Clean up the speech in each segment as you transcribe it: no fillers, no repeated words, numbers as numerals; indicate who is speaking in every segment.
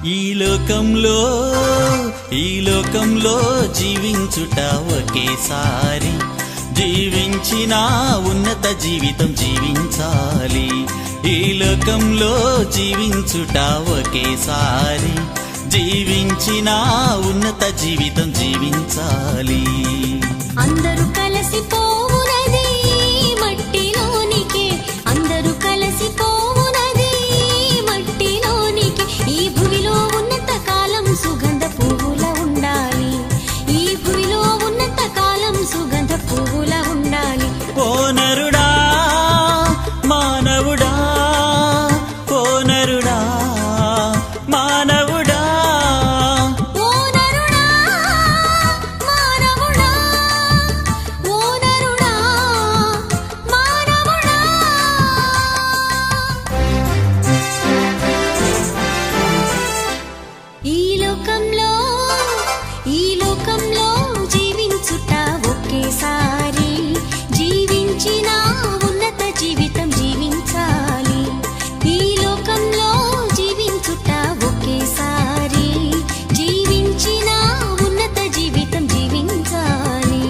Speaker 1: ఈ లోకంలో జీవించుట ఒకేసారి, జీవించిన ఉన్నత జీవితం జీవించాలి. ఈ లోకంలో జీవించుట ఒకేసారి, జీవించిన ఉన్నత జీవితం జీవించాలి.
Speaker 2: అందరూ కలిసి పోవునది మట్టిలోనికి, అందరూ కలిసి పోవునది మట్టిలోనికి. ఈ భూమిలో ఉన్నత కాలం సుగంధ పువ్వుల ఉండాలి, ఈ భూమిలో ఉన్నత కాలం సుగంధ పువ్వుల ఉండాలి.
Speaker 1: ఓ నరుడా మానవుడా, ఓ నరుడా మానవుడా,
Speaker 2: ఓ నరుడా మానవుడా, ఓ నరుడా మానవుడా. ఈ లోకంలో జీవించుట ఒకేసారి, జీవించిన ఉన్నత జీవితం జీవించాలి. ఈ లోకంలో జీవించుట ఒకేసారి, జీవించిన ఉన్నత జీవితం జీవించాలి.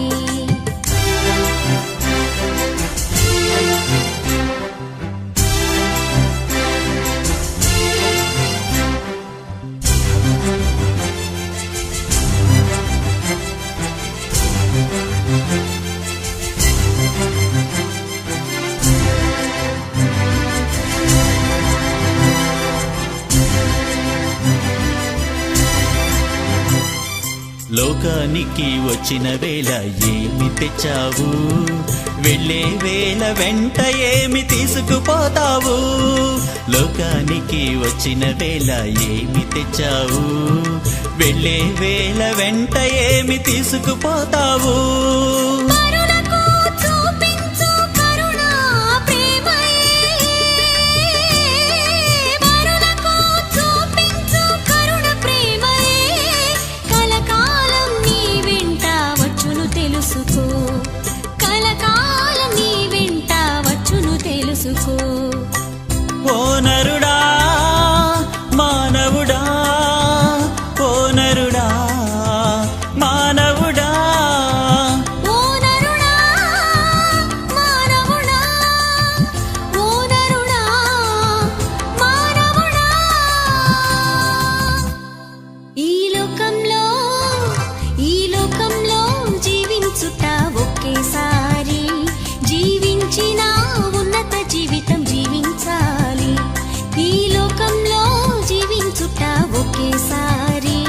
Speaker 1: లోకానికి వచ్చిన వేళ ఏమి తెచ్చావు, వెళ్ళే వేళ వెంట ఏమి తీసుకుపోతావు. లోకానికి వచ్చిన వేళ ఏమి తెచ్చావు, వెళ్ళే వేళ వెంట ఏమి తీసుకుపోతావు.
Speaker 2: కరుణకు చూపించు కరుణ ప్రేమయే, కరుణకు చూపించు కరుణ ప్రేమయే, కలకాలం నీ వెంట వచ్చును తెలుసుకో, కలకాలం నీ వెంట వచ్చును తెలుసుకో.
Speaker 1: ఓ నరుడా మానవుడా, ఓ నరుడా మానవుడా,
Speaker 2: ఓ నరుడా మానవుడా, ఓ నరుడా మానవుడా. ఈ లోకంలో జీవించుట ఒకేసారి, జీవించిన ఉన్నత జీవితం జీవించాలి. ఈ లోకంలో జీవించుట ఒకేసారి,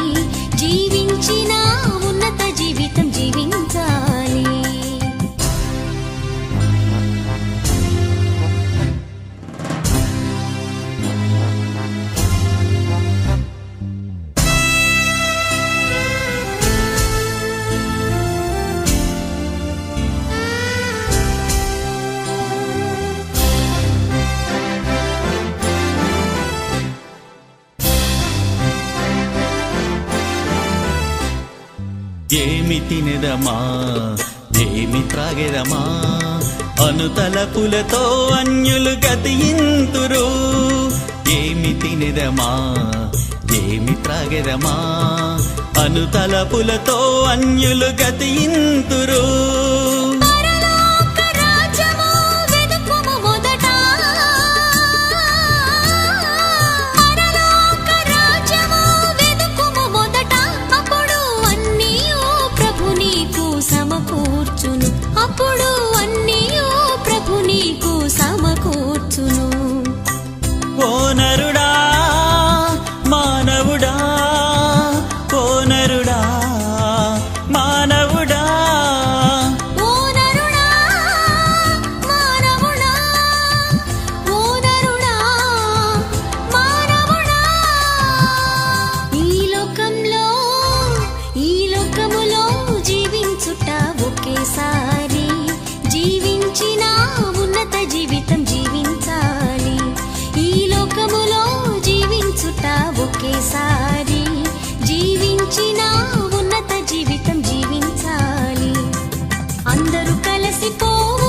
Speaker 2: జీవించిన ఉన్నత జీవితం జీవించాలి.
Speaker 1: ఏమి తినదమా ఏమి త్రాగెదమా, అనుతలపులతో అన్యులు గతియింతురు. ఏమి తినదమా ఏమి త్రాగెదమా, అనుతలపులతో అన్యులు గతియింతురు.
Speaker 2: పరలోక రాజ్యము వెదుకుము మొదట, పరలోక రాజ్యము వెదుకుము మొదట, అప్పుడు అన్నీయు ప్రభు నీకు సమకూర్చును, అప్పుడు అన్నీయు ప్రభు నీకు సమకూర్చును.
Speaker 1: ఓ నరుడా మానవుడా, ఓ నరుడా మానవుడా,
Speaker 2: ఓ నరుడా మానవుడా, ఓ నరుడా మానవుడా. ఈ లోకములో జీవించుట ఒకేసారి, జీవించిన ఉన్నత జీవితం జీవించాలి. ఈ లోకములో జీవించుట ఒకేసారి, జీవించిన ఉన్నత జీవితం జీవించాలి. అందరూ కలిసి పోవు